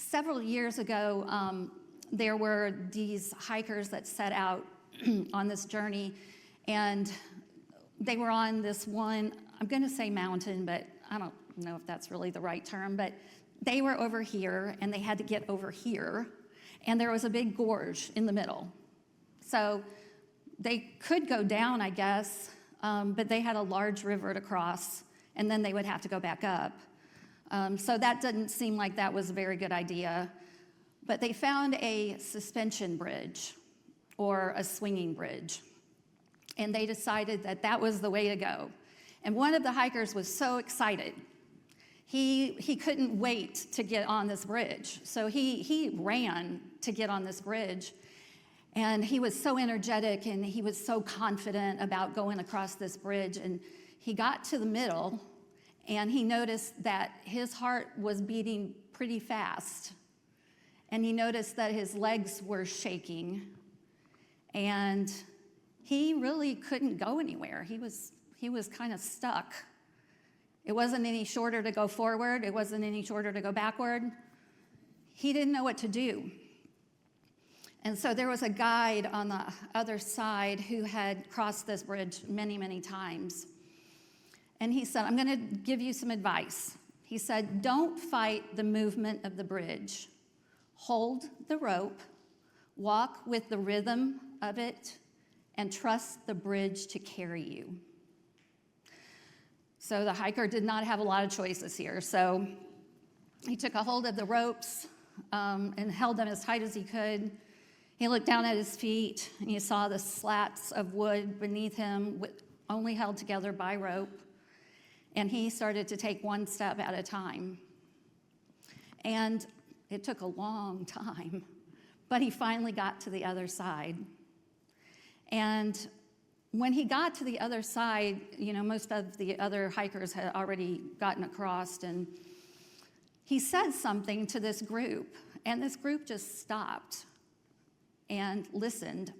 Several years ago, there were these hikers that set out on this journey, and they were on this one, I'm going to say mountain, but I don't know if that's really the right term, but they were over here, and they had to get over here, and there was a big gorge in the middle. So they could go down, I guess, but they had a large river to cross, and then they would have to go back up. So that didn't seem like that was a very good idea. But they found a suspension bridge or a swinging bridge, and they decided that that was the way to go. And one of the hikers was so excited. He couldn't wait to get on this bridge. So he ran to get on this bridge. And he was so energetic, and he was so confident about going across this bridge. And he got to the middle, and he noticed that his heart was beating pretty fast. And he noticed that his legs were shaking, and he really couldn't go anywhere. He was kind of stuck. It wasn't any shorter to go forward. It wasn't any shorter to go backward. He didn't know what to do. And so there was a guide on the other side who had crossed this bridge many, many times. And he said, I'm going to give you some advice. He said, don't fight the movement of the bridge. Hold the rope, walk with the rhythm of it, and trust the bridge to carry you. So the hiker did not have a lot of choices here. So he took a hold of the ropes and held them as tight as he could. He looked down at his feet, and he saw the slats of wood beneath him, only held together by rope. And he started to take one step at a time. And it took a long time, but he finally got to the other side. And when he got to the other side, most of the other hikers had already gotten across, and he said something to this group, and this group just stopped and listened.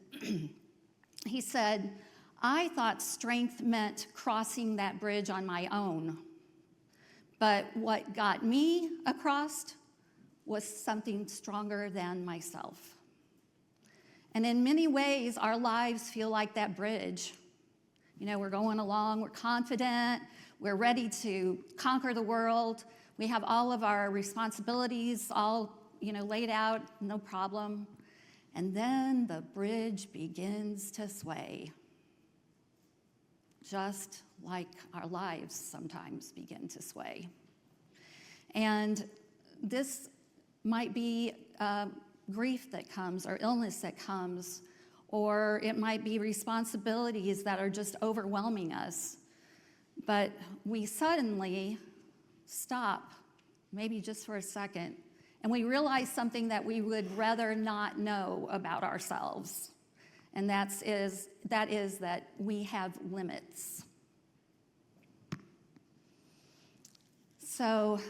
He said, I thought strength meant crossing that bridge on my own, but what got me across was something stronger than myself. And in many ways, our lives feel like that bridge. We're going along, we're confident, we're ready to conquer the world. We have all of our responsibilities all, laid out, no problem. And then the bridge begins to sway, just like our lives sometimes begin to sway. And this might be grief that comes, or illness that comes, or it might be responsibilities that are just overwhelming us. But we suddenly stop, maybe just for a second, and we realize something that we would rather not know about ourselves. And that is that we have limits. So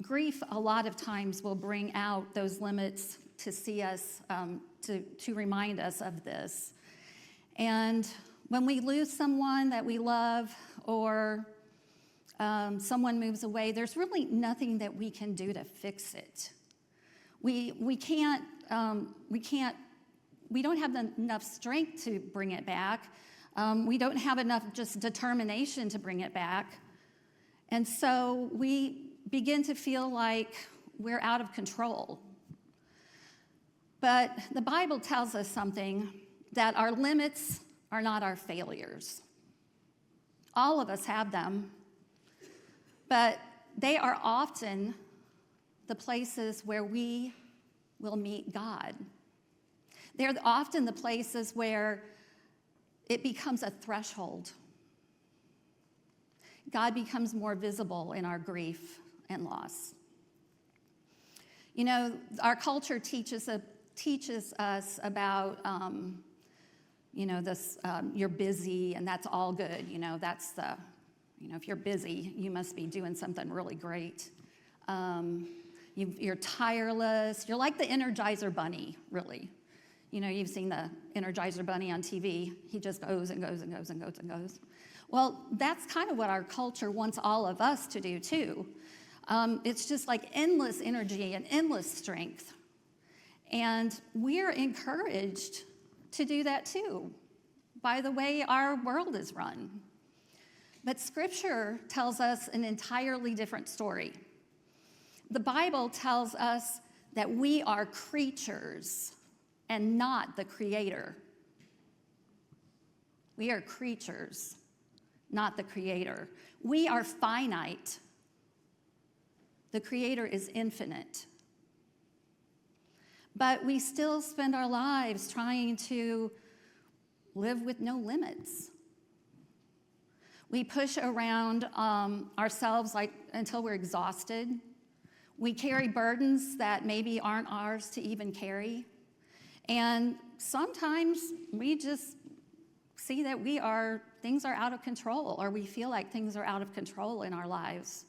grief a lot of times will bring out those limits to see us, to remind us of this. And when we lose someone that we love, or someone moves away, there's really nothing that we can do to fix it. We don't have enough strength to bring it back. We don't have enough just determination to bring it back. And so we begin to feel like we're out of control. But the Bible tells us something, that our limits are not our failures. All of us have them, but they are often the places where we will meet God. They're often the places where it becomes a threshold. God becomes more visible in our grief and loss. Our culture teaches us about, this, you're busy and that's all good. If you're busy, you must be doing something really great. You're tireless. You're like the Energizer Bunny, really. You've seen the Energizer Bunny on TV. He just goes and goes and goes and goes and goes. Well, that's kind of what our culture wants all of us to do, too. It's just like endless energy and endless strength. And we're encouraged to do that too, by the way our world is run. But Scripture tells us an entirely different story. The Bible tells us that we are creatures and not the Creator. We are creatures, not the Creator. We are finite. The Creator is infinite. But we still spend our lives trying to live with no limits. We push around ourselves until we're exhausted. We carry burdens that maybe aren't ours to even carry. And sometimes we just see that things are out of control, or we feel like things are out of control in our lives.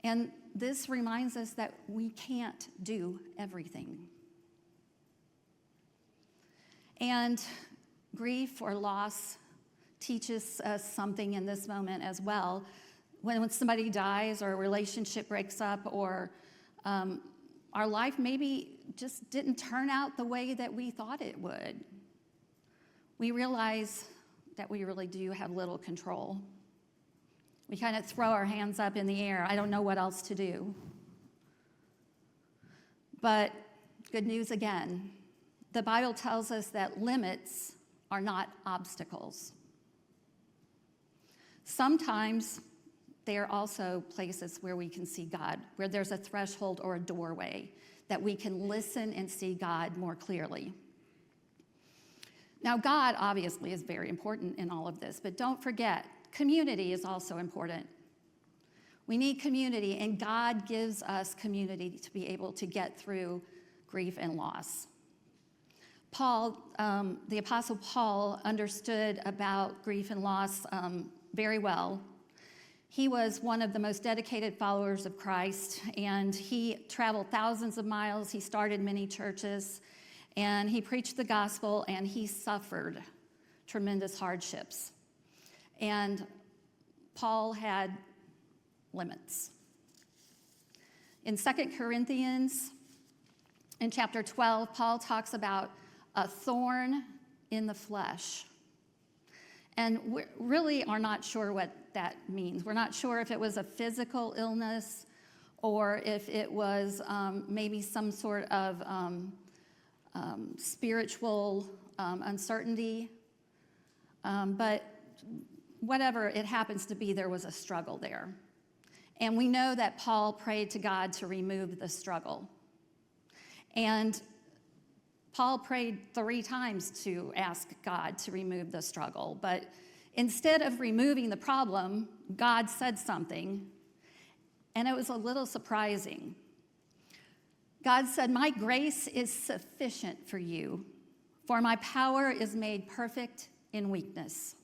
And this reminds us that we can't do everything. And grief or loss teaches us something in this moment as well. When somebody dies or a relationship breaks up, or our life maybe just didn't turn out the way that we thought it would, we realize that we really do have little control. We kind of throw our hands up in the air. I don't know what else to do. But good news again. The Bible tells us that limits are not obstacles. Sometimes they are also places where we can see God, where there's a threshold or a doorway that we can listen and see God more clearly. Now, God obviously is very important in all of this, but don't forget, community is also important. We need community, and God gives us community to be able to get through grief and loss. Paul, the Apostle Paul, understood about grief and loss very well. He was one of the most dedicated followers of Christ, and he traveled thousands of miles. He started many churches, and he preached the gospel, and he suffered tremendous hardships. And Paul had limits. In 2 Corinthians, in chapter 12, Paul talks about a thorn in the flesh. And we really are not sure what that means. We're not sure if it was a physical illness or if it was maybe some sort of spiritual uncertainty. But whatever it happens to be, there was a struggle there. And we know that Paul prayed to God to remove the struggle. And Paul prayed 3 times to ask God to remove the struggle, but instead of removing the problem, God said something, and it was a little surprising. God said, "My grace is sufficient for you, for my power is made perfect in weakness."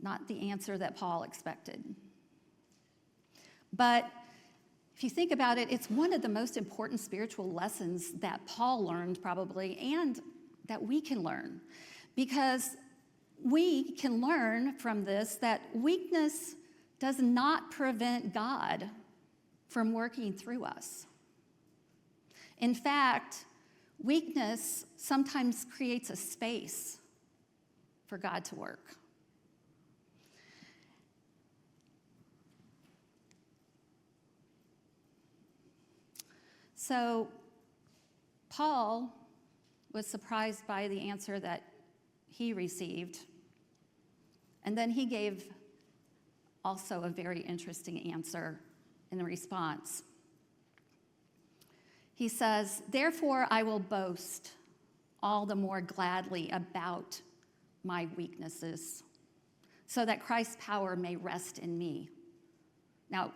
Not the answer that Paul expected. But if you think about it, it's one of the most important spiritual lessons that Paul learned probably, and that we can learn. Because we can learn from this that weakness does not prevent God from working through us. In fact, weakness sometimes creates a space for God to work. So Paul was surprised by the answer that he received. And then he gave also a very interesting answer in response. He says, "Therefore I will boast all the more gladly about my weaknesses, so that Christ's power may rest in me." Now,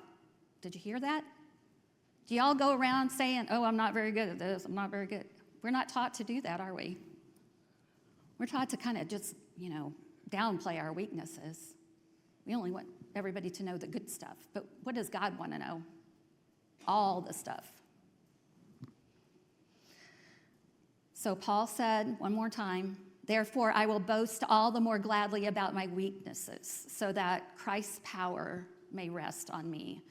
did you hear that? Do y'all go around saying, "Oh, I'm not very good at this, I'm not very good"? We're not taught to do that, are we? We're taught to kind of just, downplay our weaknesses. We only want everybody to know the good stuff. But what does God want to know? All the stuff. So Paul said, one more time, "Therefore I will boast all the more gladly about my weaknesses, so that Christ's power may rest on me."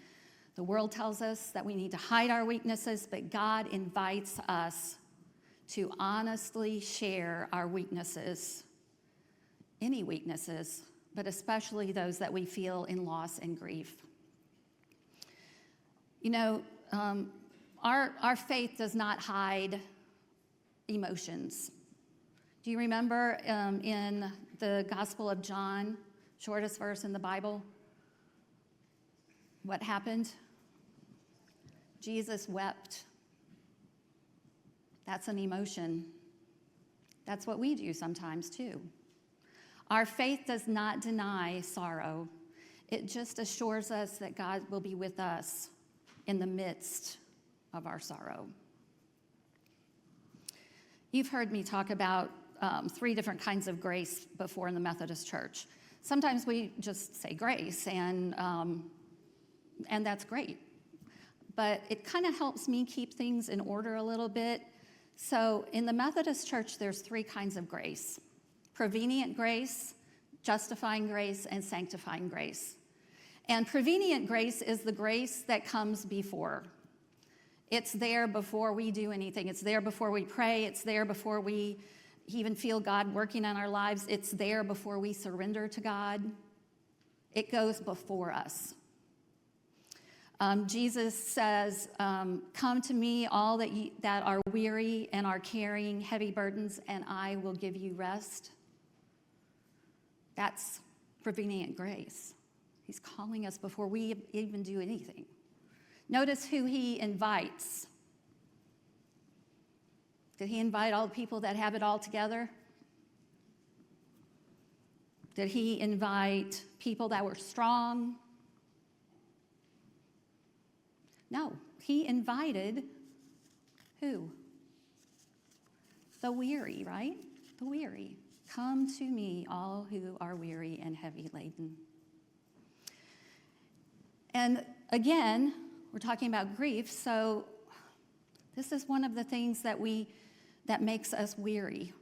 The world tells us that we need to hide our weaknesses, but God invites us to honestly share our weaknesses, any weaknesses, but especially those that we feel in loss and grief. You know, our faith does not hide emotions. Do you remember in the Gospel of John, shortest verse in the Bible, what happened? Jesus wept. That's an emotion. That's what we do sometimes too. Our faith does not deny sorrow. It just assures us that God will be with us in the midst of our sorrow. You've heard me talk about 3 different kinds of grace before in the Methodist Church. Sometimes we just say grace, and that's great. But it kind of helps me keep things in order a little bit. So in the Methodist Church, there's 3 kinds of grace: prevenient grace, justifying grace, and sanctifying grace. And prevenient grace is the grace that comes before. It's there before we do anything. It's there before we pray. It's there before we even feel God working in our lives. It's there before we surrender to God. It goes before us. Jesus says, come to me, all that are weary and are carrying heavy burdens, and I will give you rest. That's prevenient grace. He's calling us before we even do anything. Notice who he invites. Did he invite all the people that have it all together? Did he invite people that were strong? No, he invited who? The weary, right? The weary. Come to me, all who are weary and heavy laden. And again, we're talking about grief, so this is one of the things that makes us weary.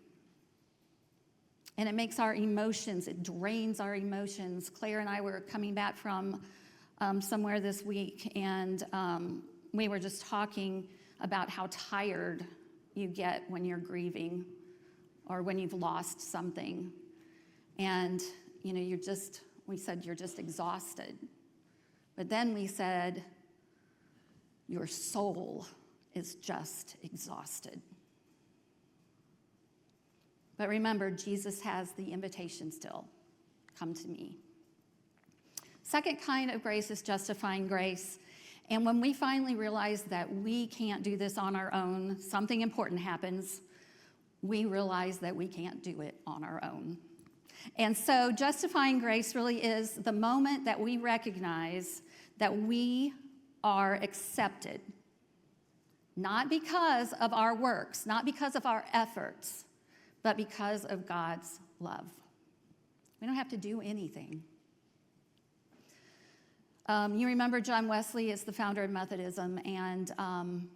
And it makes our emotions, it drains our emotions. Claire and I were coming back from somewhere this week, and we were just talking about how tired you get when you're grieving or when you've lost something. And, you know, we said you're just exhausted. But then we said, your soul is just exhausted. But remember, Jesus has the invitation still. Come to me. Second kind of grace is justifying grace. And when we finally realize that we can't do this on our own, something important happens. We realize that we can't do it on our own. And so justifying grace really is the moment that we recognize that we are accepted, not because of our works, not because of our efforts, but because of God's love. We don't have to do anything. You remember John Wesley is the founder of Methodism, and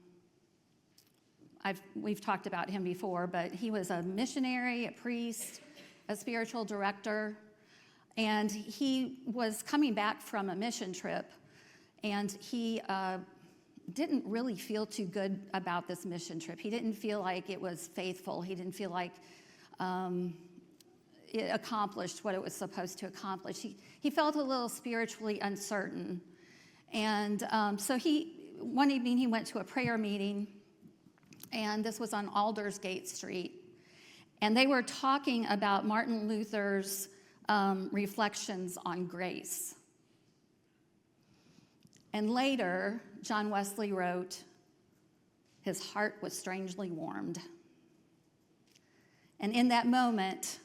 we've talked about him before, but he was a missionary, a priest, a spiritual director, and he was coming back from a mission trip, and he didn't really feel too good about this mission trip. He didn't feel like it was faithful. He didn't feel like it accomplished what it was supposed to accomplish. He felt a little spiritually uncertain. And so one evening he went to a prayer meeting, and this was on Aldersgate Street. And they were talking about Martin Luther's reflections on grace. And later, John Wesley wrote, his heart was strangely warmed. And in that moment,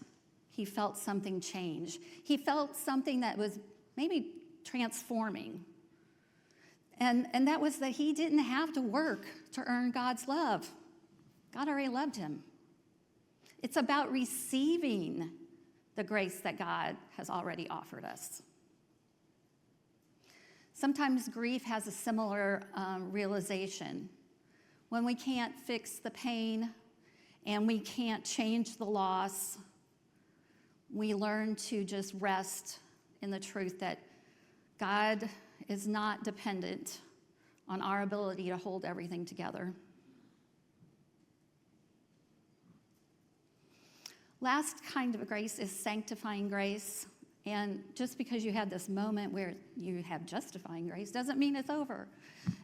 he felt something change. He felt something that was maybe transforming. And that was that he didn't have to work to earn God's love. God already loved him. It's about receiving the grace that God has already offered us. Sometimes grief has a similar realization. When we can't fix the pain and we can't change the loss, we learn to just rest in the truth that God is not dependent on our ability to hold everything together. Last kind of grace is sanctifying grace. And just because you had this moment where you have justifying grace doesn't mean it's over.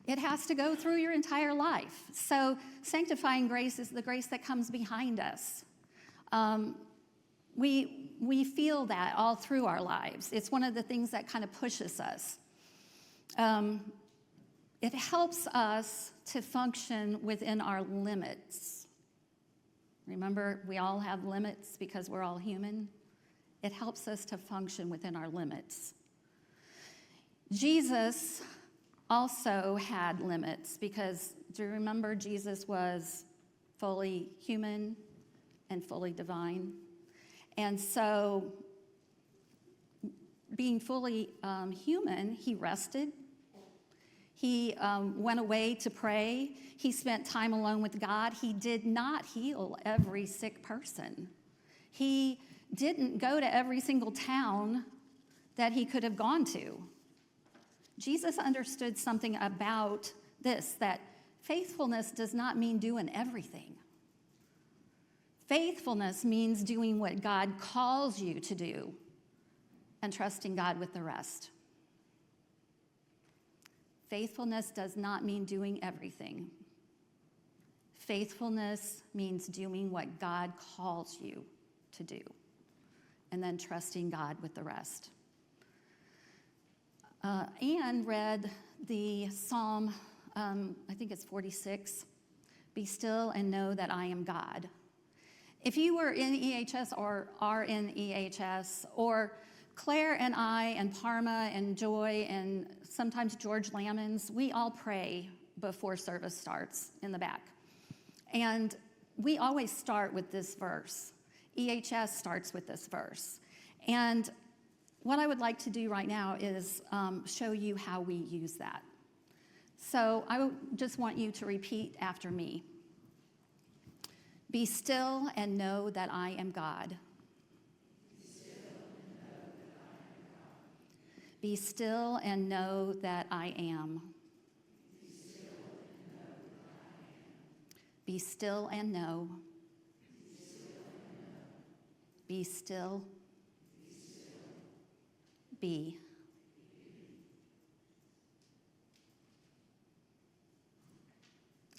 It has to go through your entire life. So sanctifying grace is the grace that comes behind us. We feel that all through our lives. It's one of the things that kind of pushes us. It helps us to function within our limits. Remember, we all have limits because we're all human. It helps us to function within our limits. Jesus also had limits because, do you remember, Jesus was fully human and fully divine? And so, being fully human, he rested. He went away to pray. He spent time alone with God. He did not heal every sick person. He didn't go to every single town that he could have gone to. Jesus understood something about this, that faithfulness does not mean doing everything. Faithfulness means doing what God calls you to do and trusting God with the rest. Faithfulness does not mean doing everything. Faithfulness means doing what God calls you to do and then trusting God with the rest. Anne read the Psalm, I think it's 46, "Be still and know that I am God." If you were in EHS or are in EHS, or Claire and I and Parma and Joy and sometimes George Lammons, we all pray before service starts in the back. And we always start with this verse. EHS starts with this verse. And what I would like to do right now is show you how we use that. So I just want you to repeat after me. Be still and know that I am God. Be still and know that I am. Be still and know. Be still. Be.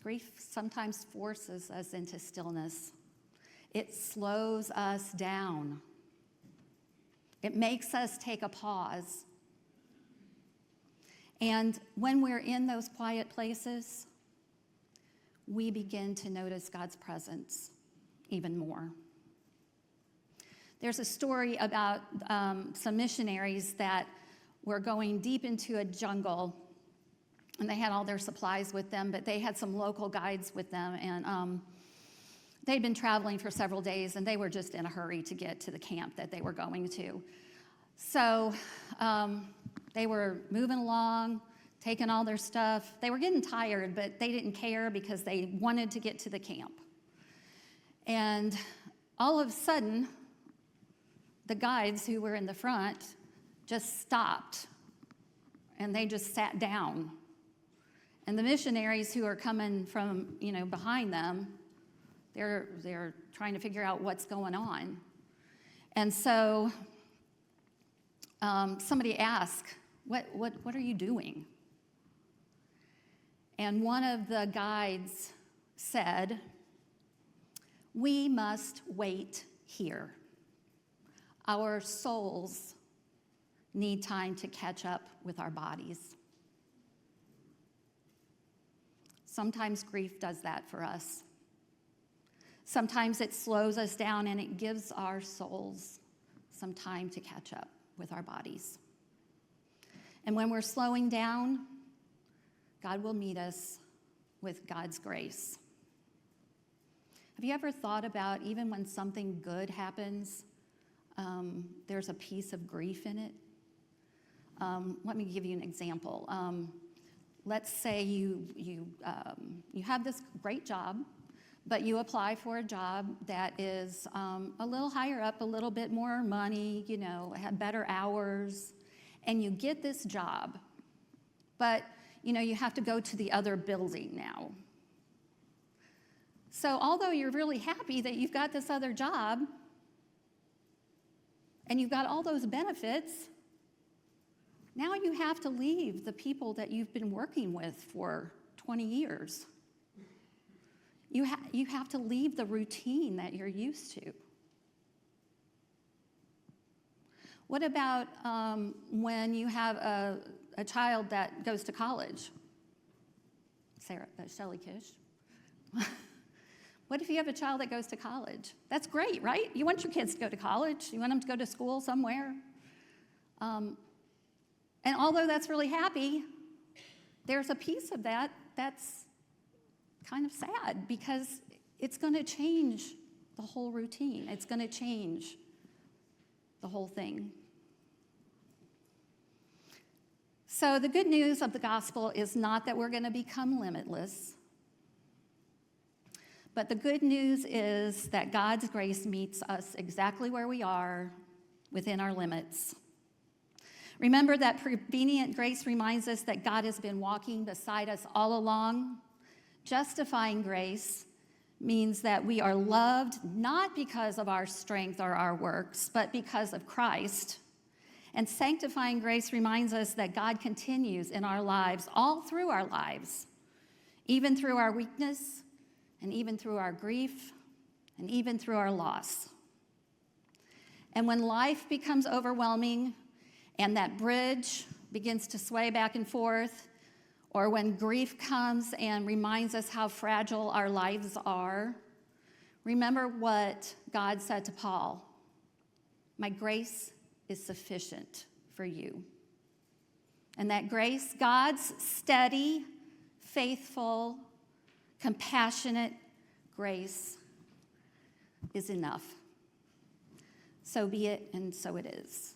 Grief sometimes forces us into stillness. It slows us down. It makes us take a pause. And when we're in those quiet places, we begin to notice God's presence even more. There's a story about some missionaries that were going deep into a jungle, and they had all their supplies with them, but they had some local guides with them, and they'd been traveling for several days, and they were just in a hurry to get to the camp that they were going to. So they were moving along, taking all their stuff. They were getting tired, but they didn't care because they wanted to get to the camp. And all of a sudden, the guides who were in the front just stopped, and they just sat down. And the missionaries who are coming from, behind them, they're trying to figure out what's going on. And so somebody asked, what are you doing? And one of the guides said, "We must wait here. Our souls need time to catch up with our bodies." Sometimes grief does that for us. Sometimes it slows us down and it gives our souls some time to catch up with our bodies. And when we're slowing down, God will meet us with God's grace. Have you ever thought about, even when something good happens, there's a piece of grief in it? Let me give you an example. Let's say you have this great job, but you apply for a job that is a little higher up, a little bit more money, have better hours, and you get this job. but you have to go to the other building now. So although you're really happy that you've got this other job and you've got all those benefits, now you have to leave the people that you've been working with for 20 years. You have to leave the routine that you're used to. What about when you have a child that goes to college? Shelley Kish. What if you have a child that goes to college? That's great, right? You want your kids to go to college. You want them to go to school somewhere. And although that's really happy, there's a piece of that that's kind of sad because it's going to change the whole routine. It's going to change the whole thing. So the good news of the gospel is not that we're going to become limitless, but the good news is that God's grace meets us exactly where we are within our limits. Remember that prevenient grace reminds us that God has been walking beside us all along. Justifying grace means that we are loved not because of our strength or our works, but because of Christ. And sanctifying grace reminds us that God continues in our lives, all through our lives, even through our weakness, and even through our grief, and even through our loss. And when life becomes overwhelming and that bridge begins to sway back and forth, or when grief comes and reminds us how fragile our lives are, remember what God said to Paul: "My grace is sufficient for you." And that grace, God's steady, faithful, compassionate grace, is enough. So be it, and so it is.